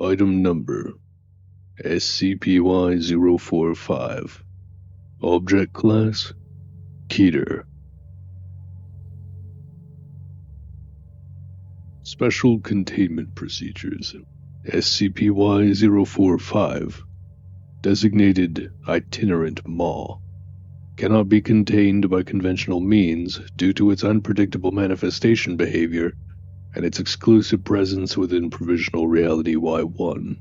Item Number SCP-Y-045. Object Class Keter. Special Containment Procedures. SCP-Y-045, designated Itinerant Maw, cannot be contained by conventional means due to its unpredictable manifestation behavior and its exclusive presence within Provisional Reality-Y-1.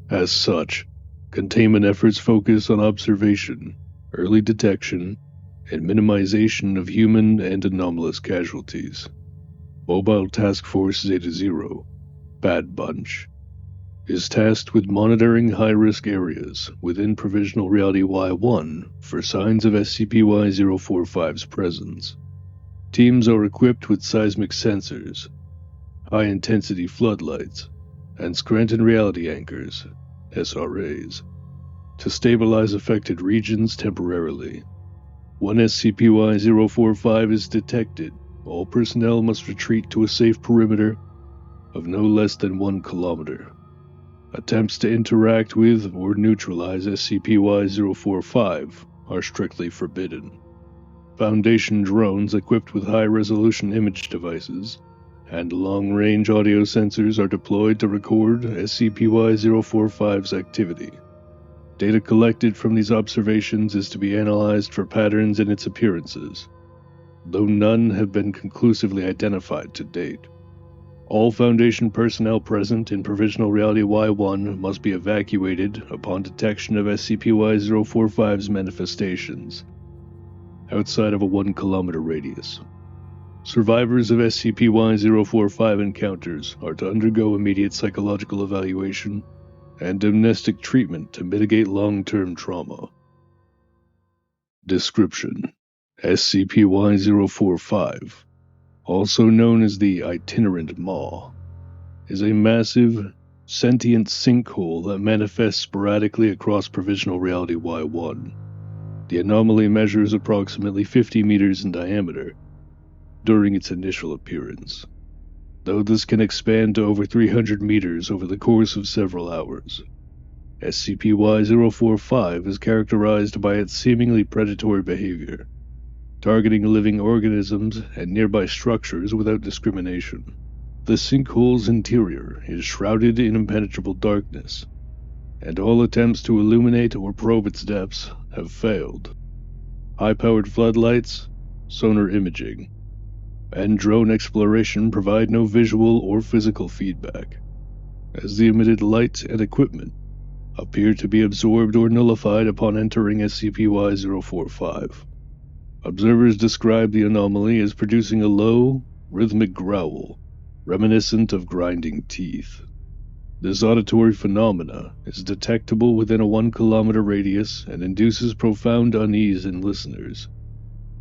As such, containment efforts focus on observation, early detection, and minimization of human and anomalous casualties. Mobile Task Force Zeta-0, Bad Bunch, is tasked with monitoring high-risk areas within Provisional Reality-Y-1 for signs of SCP-Y-045's presence. Teams are equipped with seismic sensors, high-intensity floodlights, and Scranton Reality Anchors, SRAs, to stabilize affected regions temporarily. When SCP-Y-045 is detected, all personnel must retreat to a safe perimeter of no less than 1 kilometer. Attempts to interact with or neutralize SCP-Y-045 are strictly forbidden. Foundation drones equipped with high-resolution image devices and long-range audio sensors are deployed to record SCP-Y-045's activity. Data collected from these observations is to be analyzed for patterns in its appearances, though none have been conclusively identified to date. All Foundation personnel present in Provisional Reality-Y-1 must be evacuated upon detection of SCP-Y-045's manifestations, outside of a 1 kilometer radius. Survivors of SCP-Y-045 encounters are to undergo immediate psychological evaluation and amnestic treatment to mitigate long-term trauma. Description: SCP-Y-045, also known as the Itinerant Maw, is a massive, sentient sinkhole that manifests sporadically across Provisional Reality-Y-1. The anomaly measures approximately 50 meters in diameter during its initial appearance, though this can expand to over 300 meters over the course of several hours. SCP-Y-045 is characterized by its seemingly predatory behavior, targeting living organisms and nearby structures without discrimination. The sinkhole's interior is shrouded in impenetrable darkness, and all attempts to illuminate or probe its depths have failed. High-powered floodlights, sonar imaging, and drone exploration provide no visual or physical feedback, as the emitted light and equipment appear to be absorbed or nullified upon entering SCP-Y-045. Observers describe the anomaly as producing a low, rhythmic growl, reminiscent of grinding teeth. This auditory phenomena is detectable within a 1 kilometer radius and induces profound unease in listeners,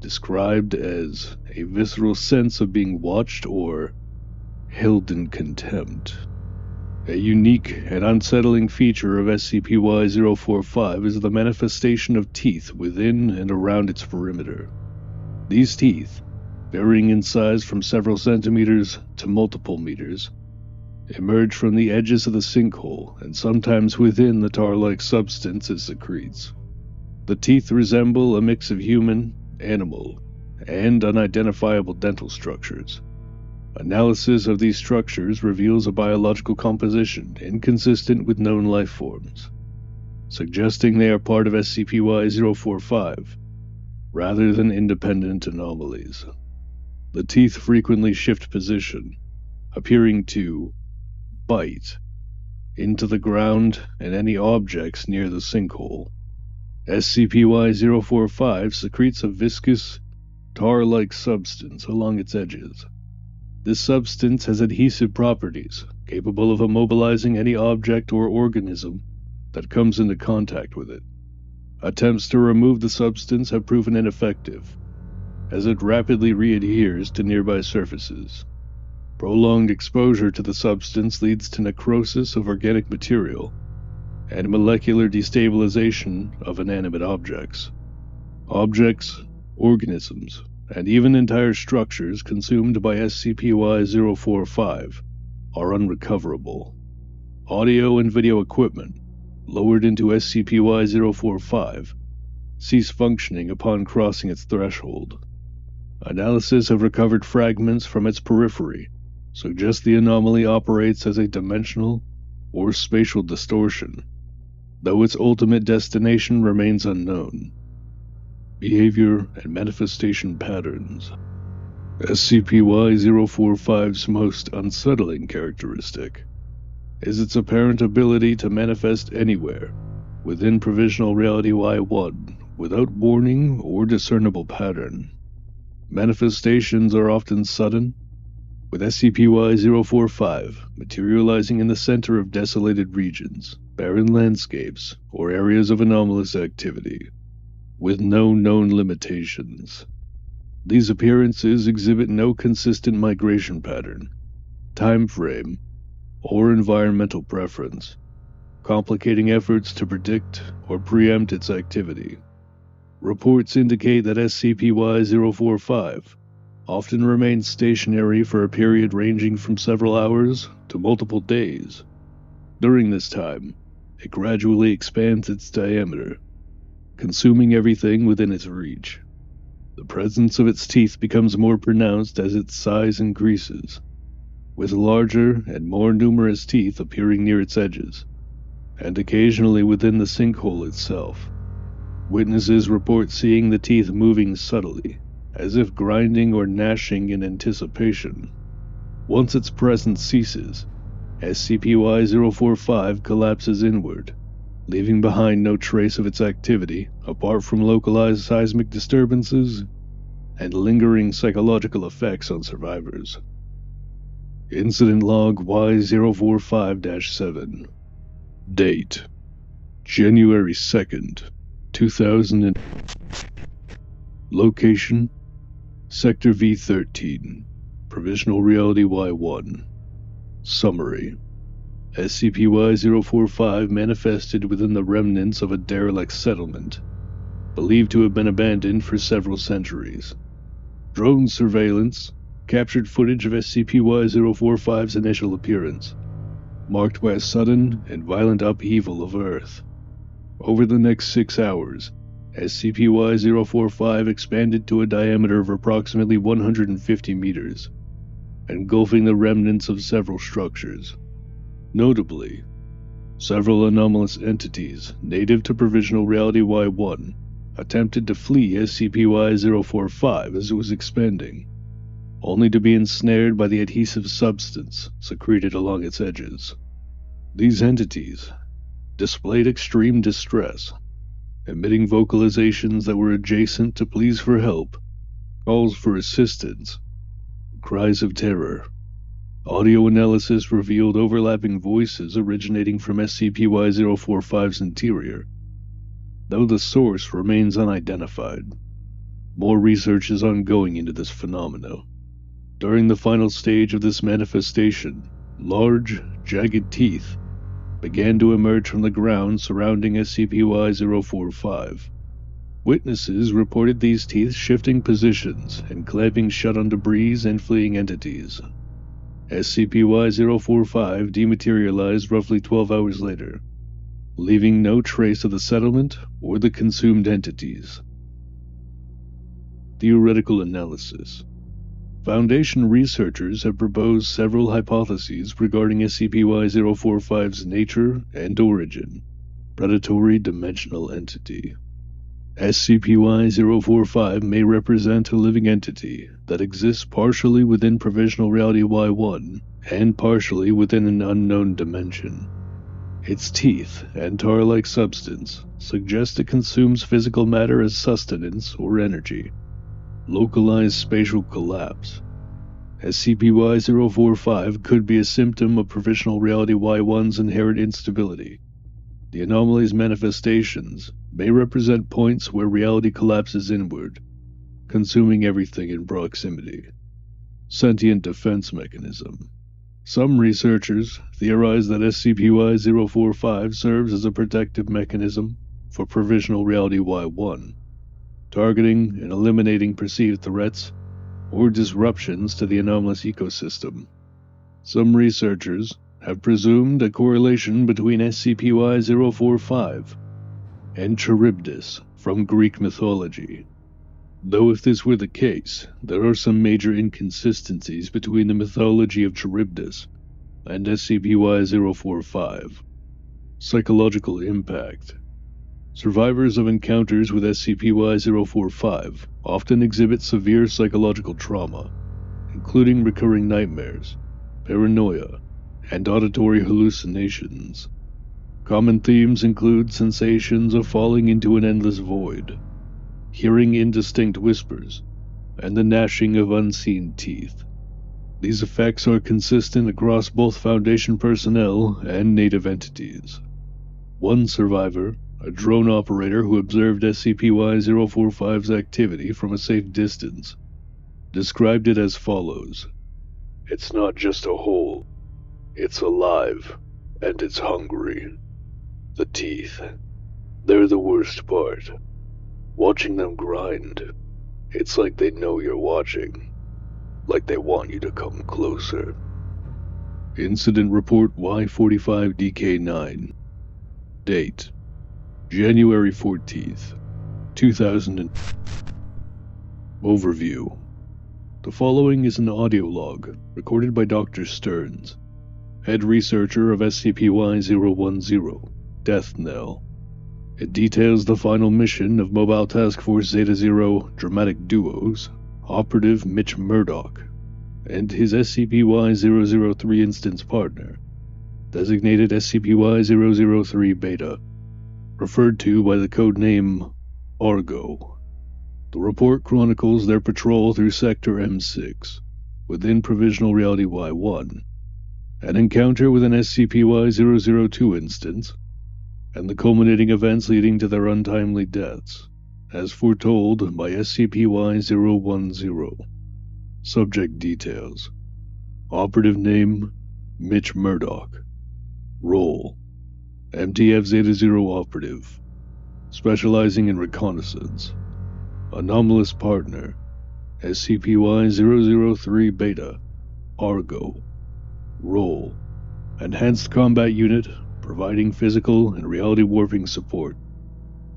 described as a visceral sense of being watched or held in contempt. A unique and unsettling feature of SCP-Y-045 is the manifestation of teeth within and around its perimeter. These teeth, varying in size from several centimeters to multiple meters, emerge from the edges of the sinkhole and sometimes within the tar-like substance it secretes. The teeth resemble a mix of human, animal, and unidentifiable dental structures. Analysis of these structures reveals a biological composition inconsistent with known life forms, suggesting they are part of SCP-Y-045, rather than independent anomalies. The teeth frequently shift position, appearing to bite into the ground and any objects near the sinkhole. SCP-Y-045 secretes a viscous, tar-like substance along its edges. This substance has adhesive properties, capable of immobilizing any object or organism that comes into contact with it. Attempts to remove the substance have proven ineffective, as it rapidly readheres to nearby surfaces. Prolonged exposure to the substance leads to necrosis of organic material and molecular destabilization of inanimate objects. Objects, organisms, and even entire structures consumed by SCP-Y-045 are unrecoverable. Audio and video equipment, lowered into SCP-Y-045, cease functioning upon crossing its threshold. Analysis of recovered fragments from its periphery suggests the anomaly operates as a dimensional or spatial distortion, though its ultimate destination remains unknown. Behavior and manifestation patterns. SCP-Y-045's most unsettling characteristic is its apparent ability to manifest anywhere within Provisional Reality-Y-1 without warning or discernible pattern. Manifestations are often sudden, with SCP-Y-045 materializing in the center of desolated regions, barren landscapes, or areas of anomalous activity, with no known limitations. These appearances exhibit no consistent migration pattern, time frame, or environmental preference, complicating efforts to predict or preempt its activity. Reports indicate that SCP-Y-045 often remains stationary for a period ranging from several hours to multiple days. During this time, it gradually expands its diameter, consuming everything within its reach. The presence of its teeth becomes more pronounced as its size increases, with larger and more numerous teeth appearing near its edges, and occasionally within the sinkhole itself. Witnesses report seeing the teeth moving subtly, as if grinding or gnashing in anticipation. Once its presence ceases, SCP-Y-045 collapses inward, leaving behind no trace of its activity apart from localized seismic disturbances and lingering psychological effects on survivors. Incident Log Y-045-7. Date: January 2nd, 2000. Location: Sector V-13, Provisional Reality-Y-1. Summary: SCP-Y-045 manifested within the remnants of a derelict settlement, believed to have been abandoned for several centuries. Drone surveillance captured footage of SCP-Y-045's initial appearance, marked by a sudden and violent upheaval of Earth. Over the next 6 hours, SCP-Y-045 expanded to a diameter of approximately 150 meters, engulfing the remnants of several structures. Notably, several anomalous entities native to Provisional Reality-Y-1 attempted to flee SCP-Y-045 as it was expanding, only to be ensnared by the adhesive substance secreted along its edges. These entities displayed extreme distress, emitting vocalizations that were adjacent to pleas for help, calls for assistance, cries of terror. Audio analysis revealed overlapping voices originating from SCP-Y-045's interior, though the source remains unidentified. More research is ongoing into this phenomena. During the final stage of this manifestation, large, jagged teeth began to emerge from the ground surrounding SCP-Y-045. Witnesses reported these teeth shifting positions and clamping shut on debris and fleeing entities. SCP-Y-045 dematerialized roughly 12 hours later, leaving no trace of the settlement or the consumed entities. Theoretical analysis. Foundation researchers have proposed several hypotheses regarding SCP-Y-045's nature and origin. Predatory dimensional entity. SCP-Y-045 may represent a living entity that exists partially within Provisional Reality-Y-1 and partially within an unknown dimension. Its teeth and tar-like substance suggest it consumes physical matter as sustenance or energy. Localized spatial collapse. SCP-Y-045 could be a symptom of Provisional Reality-Y-1's inherent instability. The anomaly's manifestations may represent points where reality collapses inward, consuming everything in proximity. Sentient defense mechanism. Some researchers theorize that SCP-Y-045 serves as a protective mechanism for Provisional Reality-Y-1, targeting and eliminating perceived threats or disruptions to the anomalous ecosystem. Some researchers have presumed a correlation between SCP-Y-045 and Charybdis from Greek mythology. Though if this were the case, there are some major inconsistencies between the mythology of Charybdis and SCP-Y-045. Psychological impact. Survivors of encounters with SCP-Y-045 often exhibit severe psychological trauma, including recurring nightmares, paranoia, and auditory hallucinations. Common themes include sensations of falling into an endless void, hearing indistinct whispers, and the gnashing of unseen teeth. These effects are consistent across both Foundation personnel and native entities. One survivor, a drone operator who observed SCP-Y-045's activity from a safe distance, described it as follows. "It's not just a hole. It's alive, and it's hungry. The teeth, they're the worst part. Watching them grind, it's like they know you're watching, like they want you to come closer." Incident Report Y-45-DK9. Date: January 14th, 2000. Overview. The following is an audio log recorded by Dr. Stearns, head researcher of SCP-Y-010, Death Knell. It details the final mission of Mobile Task Force Zeta-Zero Dramatic Duos, Operative Mitch Murdoch, and his SCP-Y-003 instance partner, designated SCP-Y-003 Beta, referred to by the codename Argo. The report chronicles their patrol through Sector M6, within Provisional Reality-Y-1, an encounter with an SCP-Y-002 instance, and the culminating events leading to their untimely deaths, as foretold by SCP-Y-010. Subject details. Operative name, Mitch Murdoch. Role, MTF Zeta-Zero Operative, specializing in reconnaissance. Anomalous partner, SCP-Y-003 Beta, Argo. Role, Enhanced Combat Unit, providing physical and reality warping support.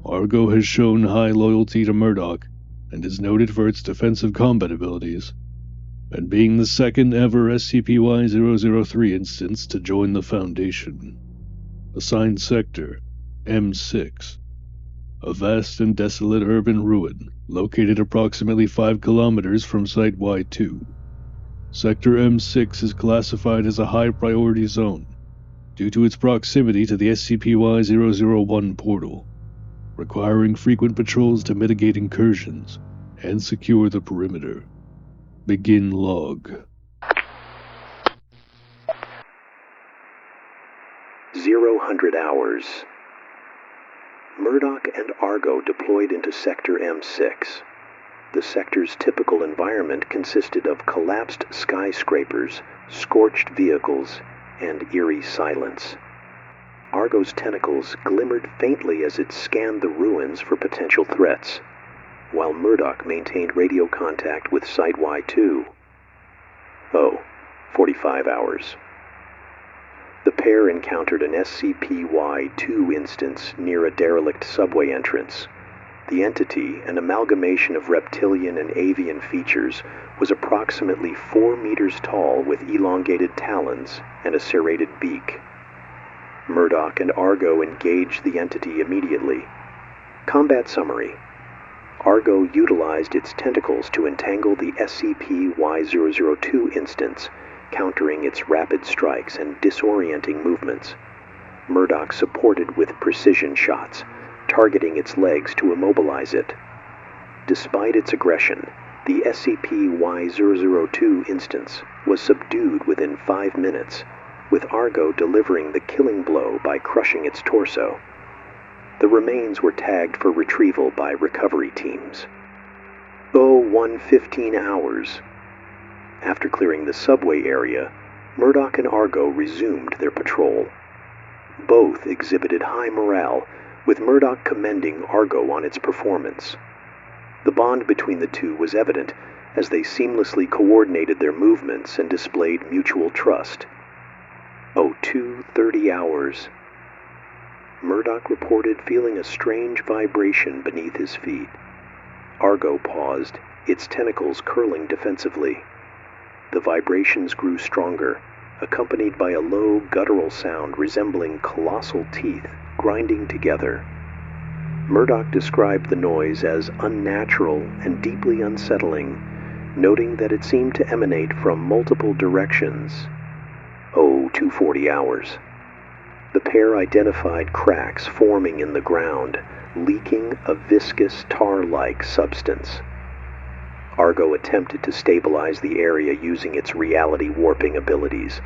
Argo has shown high loyalty to Murdoch and is noted for its defensive combat abilities, and being the second ever SCP-Y-003 instance to join the Foundation. Assigned Sector, M6. A vast and desolate urban ruin located approximately 5 kilometers from Site Y2. Sector M6 is classified as a high-priority zone due to its proximity to the SCP-Y-001 portal, requiring frequent patrols to mitigate incursions and secure the perimeter. Begin log. 0 hours. Murdoch and Argo deployed into Sector M6. The sector's typical environment consisted of collapsed skyscrapers, scorched vehicles, and eerie silence. Argo's tentacles glimmered faintly as it scanned the ruins for potential threats, while Murdoch maintained radio contact with Site Y2. 45 hours. The pair encountered an SCP-Y2 instance near a derelict subway entrance. The entity, an amalgamation of reptilian and avian features, was approximately 4 meters tall with elongated talons and a serrated beak. Murdoch and Argo engaged the entity immediately. Combat summary. Argo utilized its tentacles to entangle the SCP-Y-002 instance, countering its rapid strikes and disorienting movements. Murdoch supported with precision shots, targeting its legs to immobilize it. Despite its aggression, the SCP-Y-002 instance was subdued within 5 minutes, with Argo delivering the killing blow by crushing its torso. The remains were tagged for retrieval by recovery teams. 1:15 hours. After clearing the subway area, Murdoch and Argo resumed their patrol. Both exhibited high morale, with Murdoch commending Argo on its performance. The bond between the two was evident as they seamlessly coordinated their movements and displayed mutual trust. 02:30 hours. Murdoch reported feeling a strange vibration beneath his feet. Argo paused, its tentacles curling defensively. The vibrations grew stronger, accompanied by a low, guttural sound resembling colossal teeth grinding together. Murdoch described the noise as unnatural and deeply unsettling, noting that it seemed to emanate from multiple directions. 02:40 hours. The pair identified cracks forming in the ground, leaking a viscous tar-like substance. Argo attempted to stabilize the area using its reality warping abilities,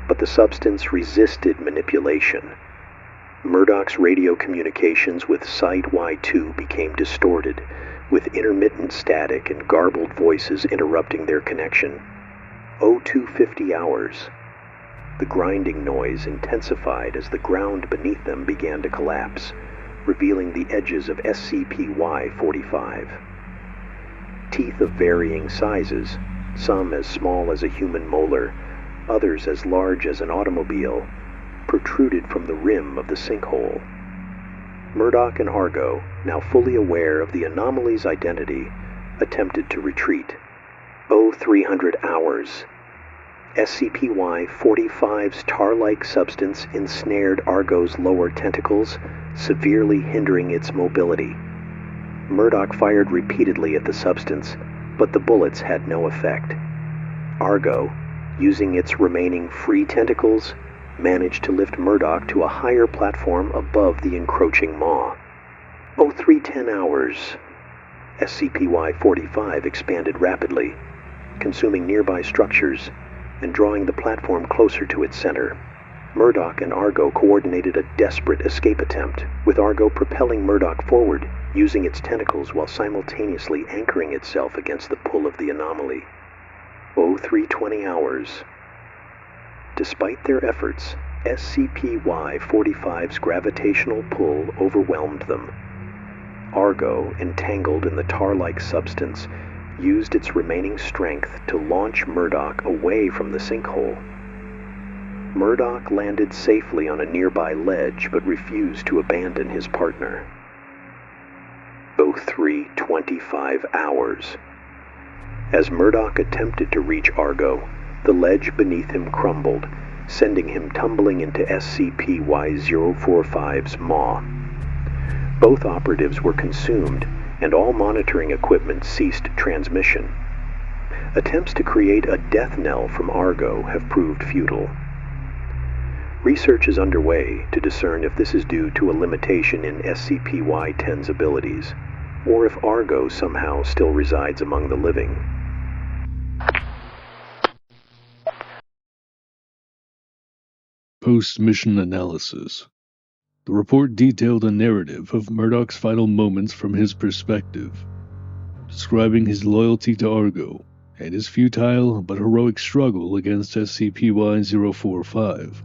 but the substance resisted manipulation. Murdoch's radio communications with Site-Y-2 became distorted, with intermittent static and garbled voices interrupting their connection. 02:50 hours. The grinding noise intensified as the ground beneath them began to collapse, revealing the edges of SCP-Y-45. Teeth of varying sizes, some as small as a human molar, others as large as an automobile, protruded from the rim of the sinkhole. Murdoch and Argo, now fully aware of the anomaly's identity, attempted to retreat. 0300 hours. SCP-Y-45's tar-like substance ensnared Argo's lower tentacles, severely hindering its mobility. Murdoch fired repeatedly at the substance, but the bullets had no effect. Argo, using its remaining free tentacles, managed to lift Murdoch to a higher platform above the encroaching maw. 0310 hours. SCP-Y-45 expanded rapidly, consuming nearby structures and drawing the platform closer to its center. Murdoch and Argo coordinated a desperate escape attempt, with Argo propelling Murdoch forward, using its tentacles while simultaneously anchoring itself against the pull of the anomaly. 0320 hours. Despite their efforts, SCP-Y-45's gravitational pull overwhelmed them. Argo, entangled in the tar-like substance, used its remaining strength to launch Murdoch away from the sinkhole. Murdoch landed safely on a nearby ledge but refused to abandon his partner. 0325 hours. As Murdoch attempted to reach Argo, the ledge beneath him crumbled, sending him tumbling into SCP-Y-045's maw. Both operatives were consumed, and all monitoring equipment ceased transmission. Attempts to create a death knell from Argo have proved futile. Research is underway to discern if this is due to a limitation in SCP-Y-10's abilities, or if Argo somehow still resides among the living. Post-mission analysis. The report detailed a narrative of Murdoch's final moments from his perspective, describing his loyalty to Argo and his futile but heroic struggle against SCP-Y-045.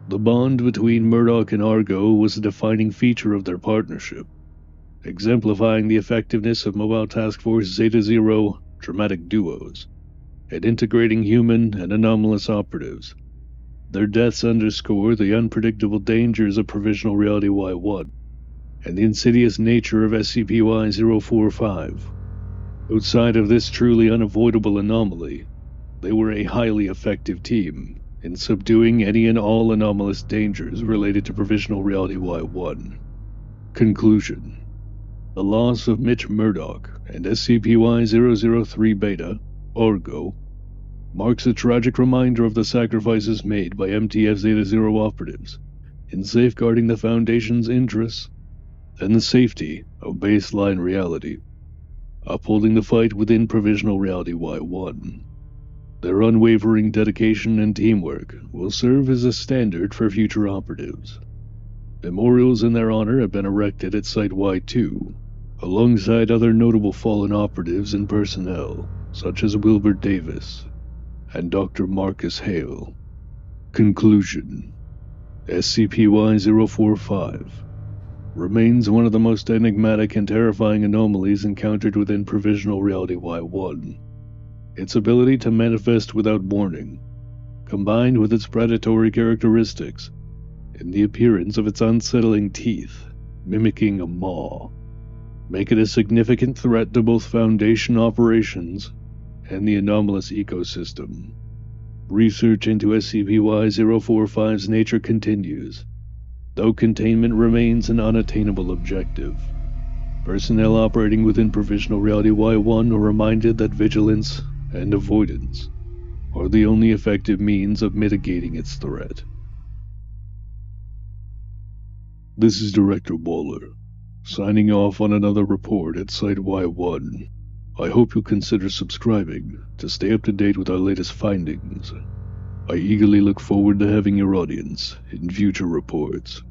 The bond between Murdoch and Argo was a defining feature of their partnership, exemplifying the effectiveness of Mobile Task Force Zeta-0 dramatic duos, and integrating human and anomalous operatives. Their deaths underscore the unpredictable dangers of Provisional Reality-Y-1 and the insidious nature of SCP-Y-045. Outside of this truly unavoidable anomaly, they were a highly effective team in subduing any and all anomalous dangers related to Provisional Reality-Y-1. Conclusion. The loss of Mitch Murdoch and SCP-Y-003 Beta, Argo, marks a tragic reminder of the sacrifices made by MTF Zeta-0 operatives in safeguarding the Foundation's interests and the safety of baseline reality, upholding the fight within Provisional Reality-Y-1. Their unwavering dedication and teamwork will serve as a standard for future operatives. Memorials in their honor have been erected at Site-Y-2, alongside other notable fallen operatives and personnel, such as Wilbur Davis and Dr. Marcus Hale. Conclusion. SCP-Y-045 remains one of the most enigmatic and terrifying anomalies encountered within Provisional Reality-Y-1. Its ability to manifest without warning, combined with its predatory characteristics and the appearance of its unsettling teeth, mimicking a maw, make it a significant threat to both Foundation operations and the anomalous ecosystem. Research into SCP-Y-045's nature continues, though containment remains an unattainable objective. Personnel operating within Provisional Reality-Y-1 are reminded that vigilance and avoidance are the only effective means of mitigating its threat. This is Director Waller, signing off on another report at Site Y1. I hope you'll consider subscribing to stay up to date with our latest findings. I eagerly look forward to having your audience in future reports.